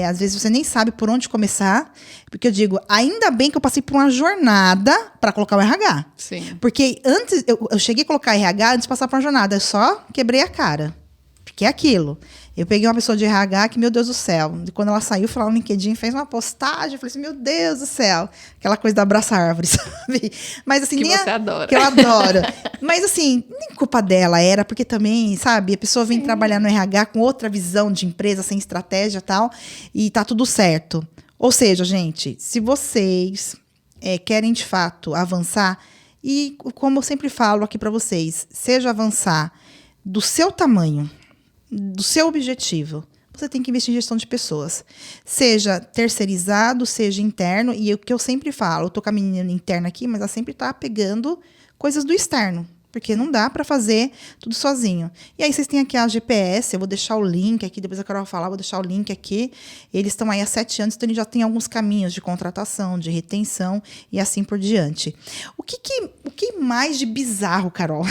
às vezes você nem sabe por onde começar, porque eu digo, ainda bem que eu passei por uma jornada para colocar o RH.
Sim.
Porque antes, eu cheguei a colocar RH antes de passar por uma jornada, eu só quebrei a cara. Porque é aquilo. Eu peguei uma pessoa de RH que, meu Deus do céu, quando ela saiu, foi lá no LinkedIn, fez uma postagem, eu falei assim, meu Deus do céu, aquela coisa da abraçar árvore, sabe? Mas assim,
que você adora.
Que eu adoro. Mas assim, nem culpa dela era, porque também, sabe, a pessoa vem trabalhar no RH com outra visão de empresa, sem estratégia e tal, e tá tudo certo. Ou seja, gente, se vocês querem de fato avançar, e como eu sempre falo aqui para vocês, seja avançar do seu tamanho, do seu objetivo, você tem que investir em gestão de pessoas. Seja terceirizado, seja interno. E o que eu sempre falo, eu tô com a menina interna aqui, mas ela sempre tá pegando coisas do externo. Porque não dá para fazer tudo sozinho. E aí vocês têm aqui a GPS, eu vou deixar o link aqui, depois a Carol vai falar, vou deixar o link aqui. Eles estão aí há 7 anos, então eles já têm alguns caminhos de contratação, de retenção e assim por diante. O que mais de bizarro, Carol,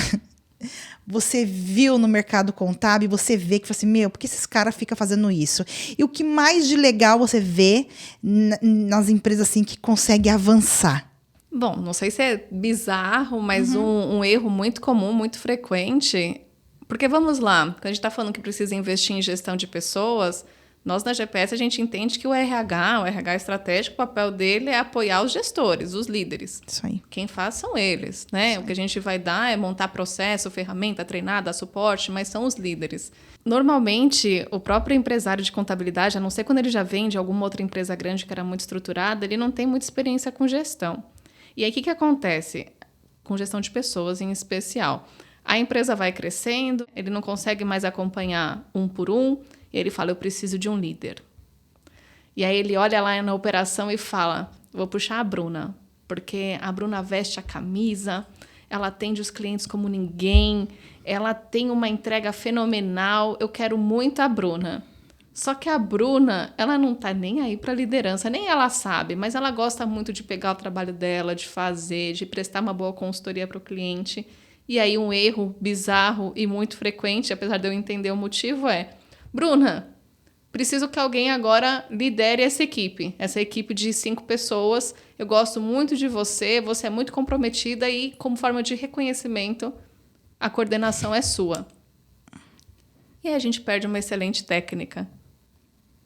você viu no mercado contábil, você vê que assim, por que esses caras ficam fazendo isso? E o que mais de legal você vê nas empresas assim que conseguem avançar?
Bom, não sei se é bizarro, mas um erro muito comum, muito frequente. Porque vamos lá, quando a gente está falando que precisa investir em gestão de pessoas, nós na GPS a gente entende que o RH estratégico, o papel dele é apoiar os gestores, os líderes.
Isso aí.
Quem faz são eles, né? O que a gente vai dar é montar processo, ferramenta, treinar, dar suporte, mas são os líderes. Normalmente, o próprio empresário de contabilidade, a não ser quando ele já vem de alguma outra empresa grande que era muito estruturada, ele não tem muita experiência com gestão. E aí, o que acontece? Com gestão de pessoas, em especial. A empresa vai crescendo, ele não consegue mais acompanhar um por um, e ele fala, eu preciso de um líder. E aí ele olha lá na operação e fala, vou puxar a Bruna, porque a Bruna veste a camisa, ela atende os clientes como ninguém, ela tem uma entrega fenomenal, eu quero muito a Bruna. Só que a Bruna, ela não tá nem aí para liderança, nem ela sabe, mas ela gosta muito de pegar o trabalho dela, de fazer, de prestar uma boa consultoria para o cliente. E aí um erro bizarro e muito frequente, apesar de eu entender o motivo, é: Bruna, preciso que alguém agora lidere essa equipe de 5 pessoas. Eu gosto muito de você, você é muito comprometida e, como forma de reconhecimento, a coordenação é sua. E aí a gente perde uma excelente técnica.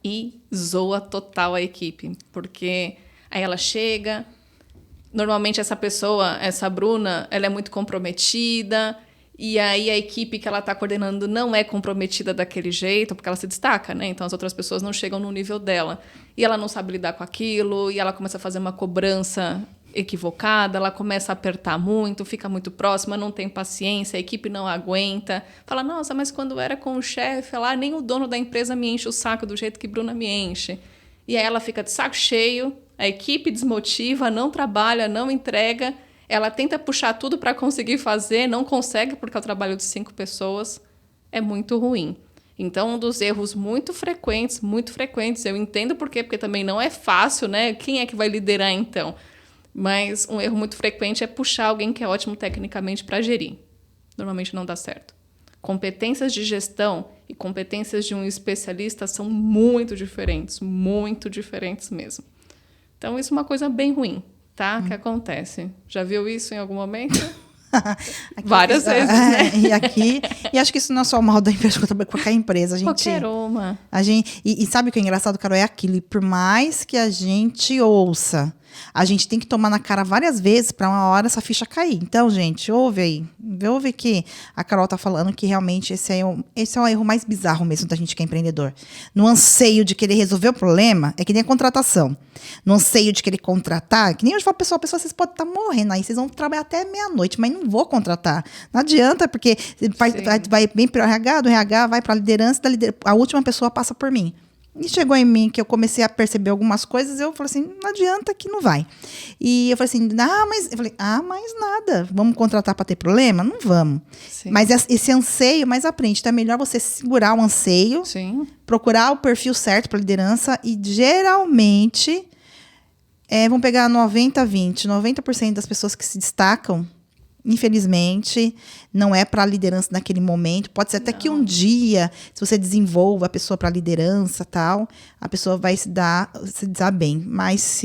E zoa total a equipe, porque aí ela chega, normalmente essa pessoa, essa Bruna, ela é muito comprometida, e aí a equipe que ela está coordenando não é comprometida daquele jeito, porque ela se destaca, né? Então as outras pessoas não chegam no nível dela. E ela não sabe lidar com aquilo, e ela começa a fazer uma cobrança equivocada, ela começa a apertar muito, fica muito próxima, não tem paciência, a equipe não aguenta. Fala, nossa, mas quando era com o chefe lá, nem o dono da empresa me enche o saco do jeito que Bruna me enche. E aí ela fica de saco cheio, a equipe desmotiva, não trabalha, não entrega, ela tenta puxar tudo para conseguir fazer, não consegue porque é o trabalho de 5 pessoas, é muito ruim. Então, um dos erros muito frequentes, eu entendo por quê, porque também não é fácil, né? Quem é que vai liderar então? Mas um erro muito frequente é puxar alguém que é ótimo tecnicamente para gerir. Normalmente não dá certo. Competências de gestão e competências de um especialista são muito diferentes mesmo. Então, isso é uma coisa bem ruim, tá? Que acontece. Já viu isso em algum momento? Várias vezes, né?
E acho que isso não é só o mal da empresa, qualquer empresa.
Qualquer uma.
E sabe o que é engraçado, Carol? É aquilo. E por mais que a gente ouça, a gente tem que tomar na cara várias vezes para uma hora essa ficha cair. Então, gente, ouve que a Carol tá falando que realmente esse é o erro mais bizarro mesmo da gente que é empreendedor. No anseio de querer resolver o problema, é que nem a contratação. No anseio de querer contratar, que nem eu falo, pessoal, vocês podem estar morrendo aí, vocês vão trabalhar até meia-noite, mas não vou contratar. Não adianta, porque vai bem para o RH, do RH vai para a liderança, a última pessoa passa por mim. E chegou em mim que eu comecei a perceber algumas coisas, eu falei assim, não adianta que não vai. E eu falei assim, mas nada, vamos contratar para ter problema? Não vamos. Sim. Mas esse anseio, mas aprende, então é melhor você segurar o anseio, sim, procurar o perfil certo para liderança e geralmente, vamos pegar 90-20, 90% das pessoas que se destacam, infelizmente, não é para a liderança naquele momento. Pode ser até que um dia, se você desenvolva a pessoa para a liderança, tal, a pessoa vai se dar bem. Mas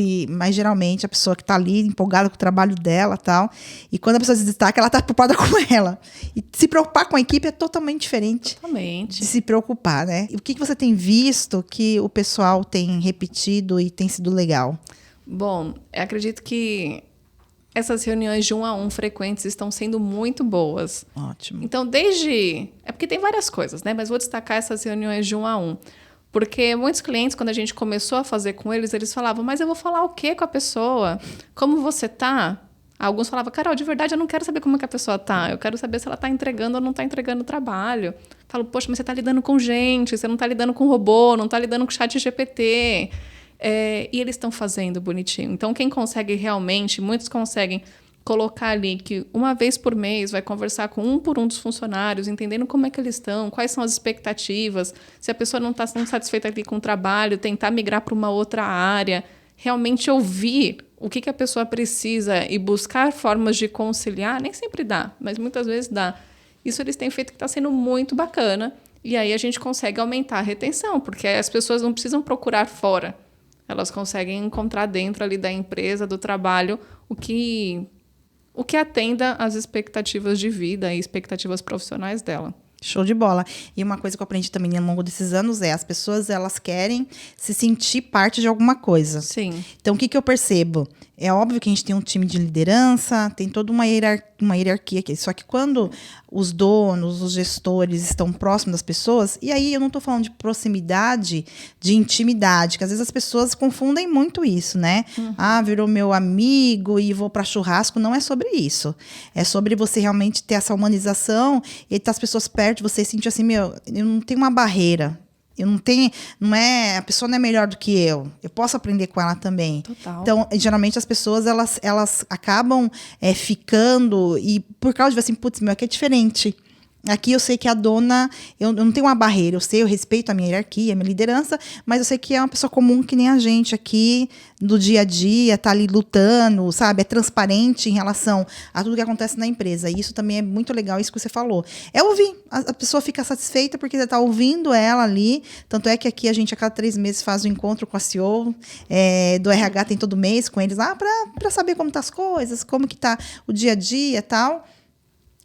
geralmente a pessoa que está ali empolgada com o trabalho dela, tal, e quando a pessoa se destaca, ela está preocupada com ela. E se preocupar com a equipe é totalmente diferente.
Totalmente.
De se preocupar, né? E o que você tem visto que o pessoal tem repetido e tem sido legal?
Bom, eu acredito que essas reuniões de 1 a 1 frequentes estão sendo muito boas.
Ótimo.
Então, é porque tem várias coisas, né? Mas vou destacar essas reuniões de 1 a 1. Porque muitos clientes, quando a gente começou a fazer com eles, eles falavam, mas eu vou falar o quê com a pessoa? Como você tá? Alguns falavam, Carol, de verdade, eu não quero saber como é que a pessoa tá. Eu quero saber se ela tá entregando ou não tá entregando o trabalho. Falo, poxa, mas você tá lidando com gente, você não tá lidando com robô, não tá lidando com chat GPT. E eles estão fazendo bonitinho. Então, quem consegue realmente, muitos conseguem colocar ali que uma vez por mês vai conversar com um por um dos funcionários, entendendo como é que eles estão, quais são as expectativas, se a pessoa não está sendo satisfeita ali com o trabalho, tentar migrar para uma outra área, realmente ouvir o que a pessoa precisa e buscar formas de conciliar, nem sempre dá, mas muitas vezes dá. Isso eles têm feito que está sendo muito bacana, e aí a gente consegue aumentar a retenção, porque as pessoas não precisam procurar fora. Elas conseguem encontrar dentro ali da empresa, do trabalho, o que atenda às expectativas de vida e expectativas profissionais dela.
Show de bola. E uma coisa que eu aprendi também ao longo desses anos é as pessoas, elas querem se sentir parte de alguma coisa.
Sim.
Então, o que eu percebo? É óbvio que a gente tem um time de liderança, tem toda uma hierarquia aqui. Só que quando os donos, os gestores estão próximos das pessoas, e aí eu não estou falando de proximidade, de intimidade, que às vezes as pessoas confundem muito isso, né? Ah, virou meu amigo e vou para churrasco. Não é sobre isso. É sobre você realmente ter essa humanização e ter as pessoas perto de você e sentir assim, eu não tenho uma barreira. A pessoa não é melhor do que eu posso aprender com ela também.
Total.
Então, geralmente as pessoas, elas acabam ficando, e por causa de assim, putz, aqui é diferente. Aqui eu sei que a dona, eu não tenho uma barreira, eu respeito a minha hierarquia, a minha liderança, mas eu sei que é uma pessoa comum que nem a gente aqui, do dia a dia, tá ali lutando, sabe? É transparente em relação a tudo que acontece na empresa. E isso também é muito legal, isso que você falou. É ouvir, a pessoa fica satisfeita porque você tá ouvindo ela ali, tanto é que aqui a gente a cada 3 meses faz um encontro com a CEO, do RH tem todo mês com eles, para saber como tá as coisas, como que tá o dia a dia e tal,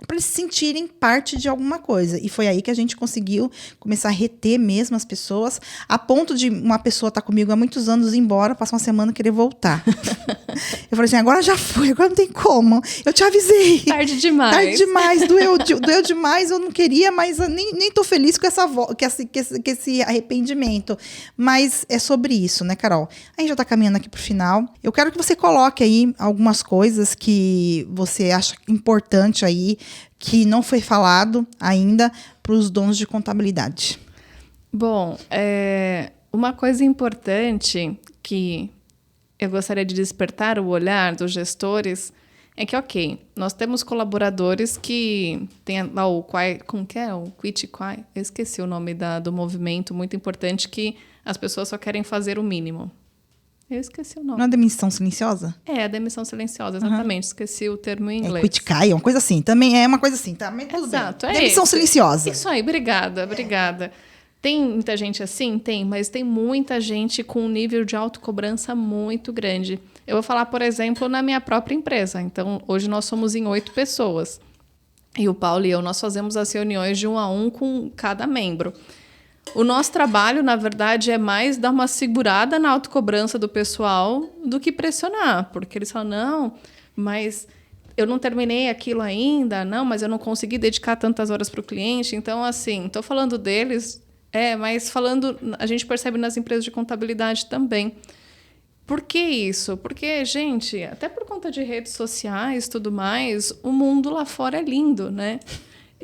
para eles se sentirem parte de alguma coisa. E foi aí que a gente conseguiu começar a reter mesmo as pessoas, a ponto de uma pessoa estar comigo há muitos anos ir embora, passar uma semana e querer voltar. Eu falei assim, agora já foi, agora não tem como. Eu te avisei.
Tarde demais.
Tarde demais, doeu demais, eu não queria, mas eu nem tô feliz com esse arrependimento. Mas é sobre isso, né, Carol? A gente já tá caminhando aqui pro final. Eu quero que você coloque aí algumas coisas que você acha importante aí, que não foi falado ainda para os donos de contabilidade.
Bom, uma coisa importante que eu gostaria de despertar o olhar dos gestores é que, ok, nós temos colaboradores que tem lá o como que é? O Quit Quai? Eu esqueci o nome do movimento muito importante que as pessoas só querem fazer o mínimo. Eu esqueci o nome.
Não é demissão silenciosa?
É, a demissão silenciosa, exatamente. Esqueci o termo em inglês.
Quit Kai, uma coisa assim. Também é uma coisa assim, tá? Mas tudo
Exato,
bem. Demissão silenciosa.
Isso aí, obrigada. Tem muita gente assim? Tem, mas tem muita gente com um nível de autocobrança muito grande. Eu vou falar, por exemplo, na minha própria empresa. Então, hoje nós somos em 8 pessoas. E o Paulo e eu, nós fazemos as reuniões de 1 a 1 com cada membro. O nosso trabalho, na verdade, é mais dar uma segurada na autocobrança do pessoal do que pressionar. Porque eles falam, não, mas eu não terminei aquilo ainda, não, mas eu não consegui dedicar tantas horas para o cliente. Então, assim, estou falando deles, mas falando, a gente percebe nas empresas de contabilidade também. Por que isso? Porque, gente, até por conta de redes sociais e tudo mais, o mundo lá fora é lindo, né?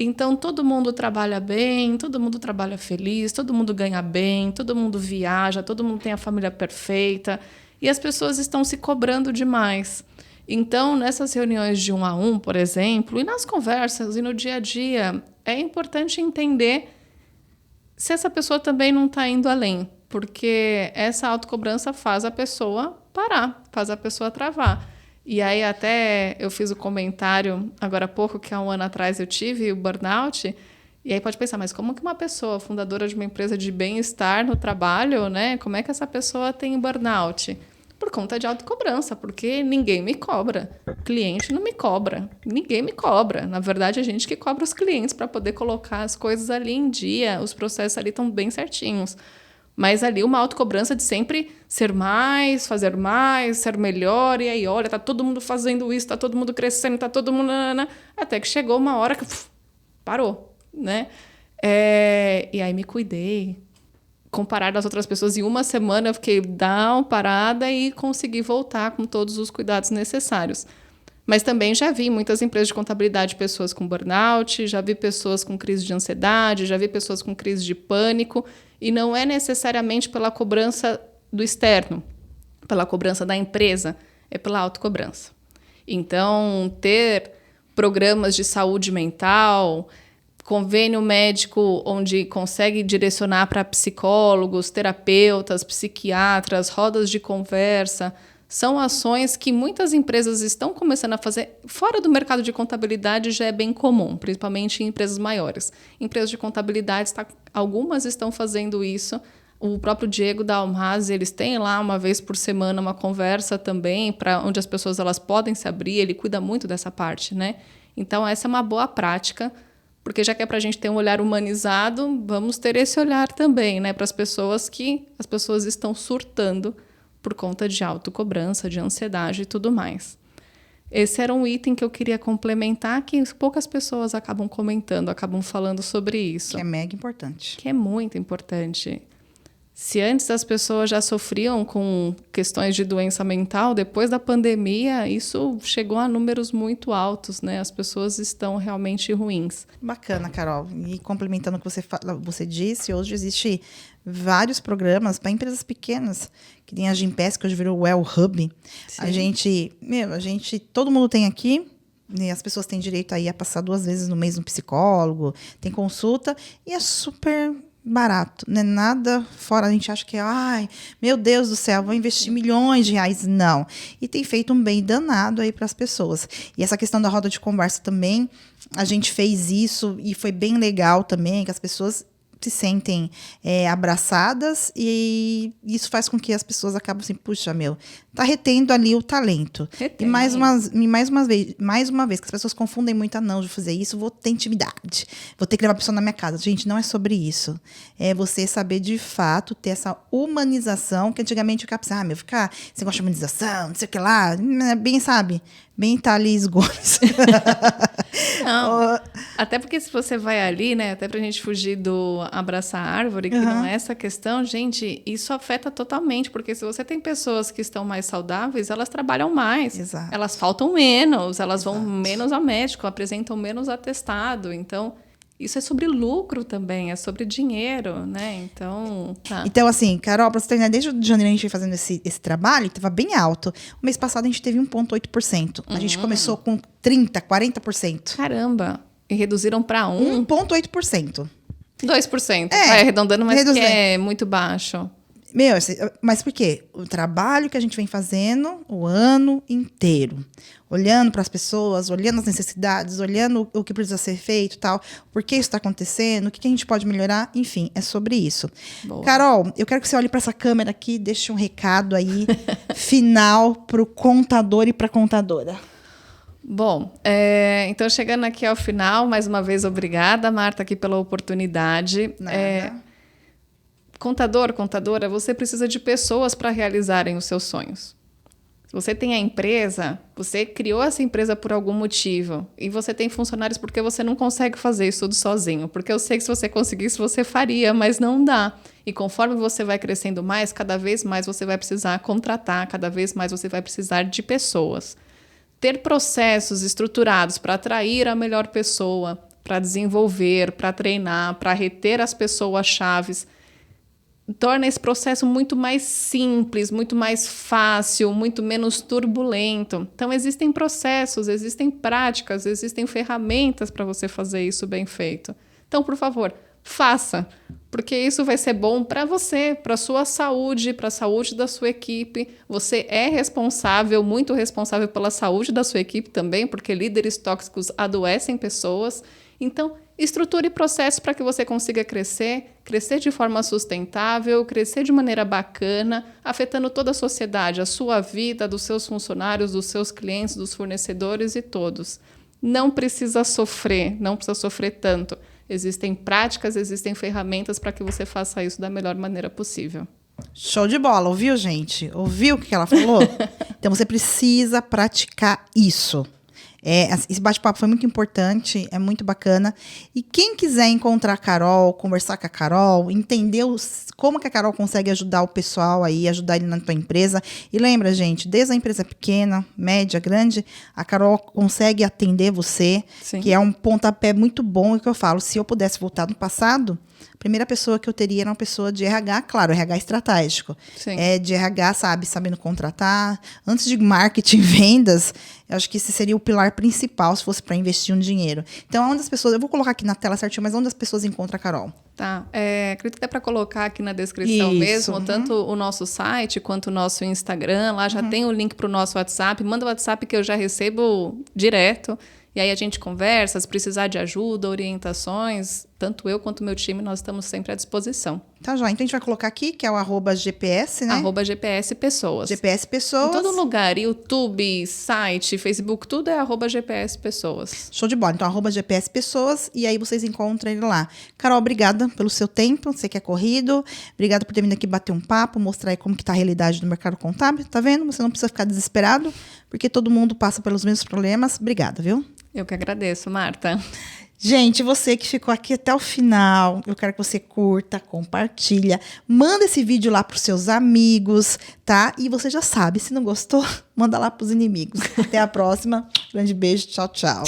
Então, todo mundo trabalha bem, todo mundo trabalha feliz, todo mundo ganha bem, todo mundo viaja, todo mundo tem a família perfeita. E as pessoas estão se cobrando demais. Então, nessas reuniões de 1 a 1, por exemplo, e nas conversas e no dia a dia, é importante entender se essa pessoa também não está indo além. Porque essa autocobrança faz a pessoa parar, faz a pessoa travar. E aí até eu fiz o comentário agora há pouco, que há 1 ano atrás eu tive o burnout, e aí pode pensar, mas como que uma pessoa fundadora de uma empresa de bem-estar no trabalho, né, como é que essa pessoa tem burnout? Por conta de autocobrança, porque ninguém me cobra. O cliente não me cobra, ninguém me cobra. Na verdade, a gente que cobra os clientes para poder colocar as coisas ali em dia, os processos ali estão bem certinhos. Mas ali uma autocobrança de sempre ser mais, fazer mais, ser melhor. E aí, olha, tá todo mundo fazendo isso, tá todo mundo crescendo, tá todo mundo... Até que chegou uma hora que parou, né? E aí me cuidei. Comparado às outras pessoas, em 1 semana eu fiquei down, parada e consegui voltar com todos os cuidados necessários. Mas também já vi muitas empresas de contabilidade, pessoas com burnout, já vi pessoas com crise de ansiedade, já vi pessoas com crise de pânico, e não é necessariamente pela cobrança do externo, pela cobrança da empresa, é pela autocobrança. Então, ter programas de saúde mental, convênio médico onde consegue direcionar para psicólogos, terapeutas, psiquiatras, rodas de conversa, são ações que muitas empresas estão começando a fazer. Fora do mercado de contabilidade já é bem comum, principalmente em empresas maiores. Empresas de contabilidade, algumas estão fazendo isso. O próprio Diego da Almaz, eles têm lá uma vez por semana uma conversa também, para onde as pessoas elas podem se abrir, ele cuida muito dessa parte, né? Então, essa é uma boa prática, porque já que é para a gente ter um olhar humanizado, vamos ter esse olhar também, né? Para as pessoas que as pessoas estão surtando por conta de autocobrança, de ansiedade e tudo mais. Esse era um item que eu queria complementar, que poucas pessoas acabam comentando, acabam falando sobre isso.
Que é mega importante.
Que é muito importante. Se antes as pessoas já sofriam com questões de doença mental, depois da pandemia, isso chegou a números muito altos, né? As pessoas estão realmente ruins.
Bacana, Carol. E complementando o que você disse, hoje existe vários programas para empresas pequenas, que tem a Gympass, que hoje virou o Well Hub. Sim. A gente, todo mundo tem aqui, né? As pessoas têm direito aí a passar 2 vezes no mês no psicólogo, tem consulta, e é super barato, não é nada fora. A gente acha que ai, meu Deus do céu, vou investir milhões de reais. Não. E tem feito um bem danado aí para as pessoas. E essa questão da roda de conversa também, a gente fez isso e foi bem legal também, que as pessoas se sentem abraçadas, e isso faz com que as pessoas acabem assim, puxa, tá retendo ali o talento. Retém. E mais uma vez, que as pessoas confundem muito, não, de fazer isso, vou ter intimidade, vou ter que levar a pessoa na minha casa. Gente, não é sobre isso. É você saber, de fato, ter essa humanização, que antigamente ficava pensando, ficar, você gosta de humanização, não sei o que lá, bem, sabe? Bem Thales Gomes.
Não, até porque se você vai ali, né, até pra gente fugir do abraçar a árvore, que não é essa questão, gente, isso afeta totalmente, porque se você tem pessoas que estão mais saudáveis, elas trabalham mais.
Exato.
Elas faltam menos, elas vão menos ao médico, apresentam menos atestado, então isso é sobre lucro também, é sobre dinheiro, né? Então,
Então, assim, Carol, pra você terminar, desde janeiro a gente vem fazendo esse trabalho, estava bem alto. O mês passado a gente teve 1,8%. A gente começou com 30%, 40%.
Caramba! E reduziram para
1,8%.
2%. Vai arredondando, mas que é muito baixo.
Mas por quê? O trabalho que a gente vem fazendo o ano inteiro. Olhando para as pessoas, olhando as necessidades, olhando o que precisa ser feito e tal. Por que isso está acontecendo? O que a gente pode melhorar? Enfim, é sobre isso. Boa. Carol, eu quero que você olhe para essa câmera aqui, deixe um recado aí final para o contador e para a contadora.
Bom, então chegando aqui ao final, mais uma vez, obrigada, Marta, aqui pela oportunidade. Contador, contadora, você precisa de pessoas para realizarem os seus sonhos. Se você tem a empresa, você criou essa empresa por algum motivo. E você tem funcionários porque você não consegue fazer isso tudo sozinho. Porque eu sei que se você conseguisse, você faria, mas não dá. E conforme você vai crescendo mais, cada vez mais você vai precisar contratar, cada vez mais você vai precisar de pessoas. Ter processos estruturados para atrair a melhor pessoa, para desenvolver, para treinar, para reter as pessoas-chaves, torna esse processo muito mais simples, muito mais fácil, muito menos turbulento. Então, existem processos, existem práticas, existem ferramentas para você fazer isso bem feito. Então, por favor, faça, porque isso vai ser bom para você, para a sua saúde, para a saúde da sua equipe. Você é responsável, muito responsável pela saúde da sua equipe também, porque líderes tóxicos adoecem pessoas. Então, estruture processos para que você consiga crescer de forma sustentável, crescer de maneira bacana, afetando toda a sociedade, a sua vida, dos seus funcionários, dos seus clientes, dos fornecedores e todos. Não precisa sofrer tanto. Existem práticas, existem ferramentas para que você faça isso da melhor maneira possível.
Show de bola, ouviu, gente? Ouviu o que ela falou? Então, você precisa praticar isso. Esse bate-papo foi muito importante, é muito bacana. E quem quiser encontrar a Carol, conversar com a Carol, entender como que a Carol consegue ajudar o pessoal aí, ajudar ele na tua empresa. E lembra, gente, desde a empresa pequena, média, grande, a Carol consegue atender você. Sim. Que é um pontapé muito bom. E que eu falo, se eu pudesse voltar no passado, a primeira pessoa que eu teria era uma pessoa de RH, claro, RH estratégico.
Sim.
De RH, sabendo contratar. Antes de marketing e vendas, eu acho que esse seria o pilar principal se fosse para investir um dinheiro. Então, onde as pessoas... Eu vou colocar aqui na tela certinho, mas onde as pessoas encontram a Carol?
Tá. Acredito que dá para colocar aqui na descrição mesmo, tanto o nosso site quanto o nosso Instagram. Lá já tem o link para o nosso WhatsApp. Manda o WhatsApp que eu já recebo direto. E aí a gente conversa, se precisar de ajuda, orientações, tanto eu quanto o meu time, nós estamos sempre à disposição.
Tá, joia. Então a gente vai colocar aqui, que é o @GPS, né?
@GPS Pessoas.
GPS Pessoas.
Em todo lugar, YouTube, site, Facebook, tudo é @GPS Pessoas.
Show de bola. Então, @GPS Pessoas, e aí vocês encontram ele lá. Carol, obrigada pelo seu tempo, você que é corrido. Obrigada por ter vindo aqui bater um papo, mostrar aí como que tá a realidade do mercado contábil. Tá vendo? Você não precisa ficar desesperado, porque todo mundo passa pelos mesmos problemas. Obrigada, viu?
Eu que agradeço, Marta.
Gente, você que ficou aqui até o final, eu quero que você curta, compartilha, manda esse vídeo lá para os seus amigos, tá? E você já sabe, se não gostou, manda lá para os inimigos. Até a próxima. Grande beijo, tchau, tchau.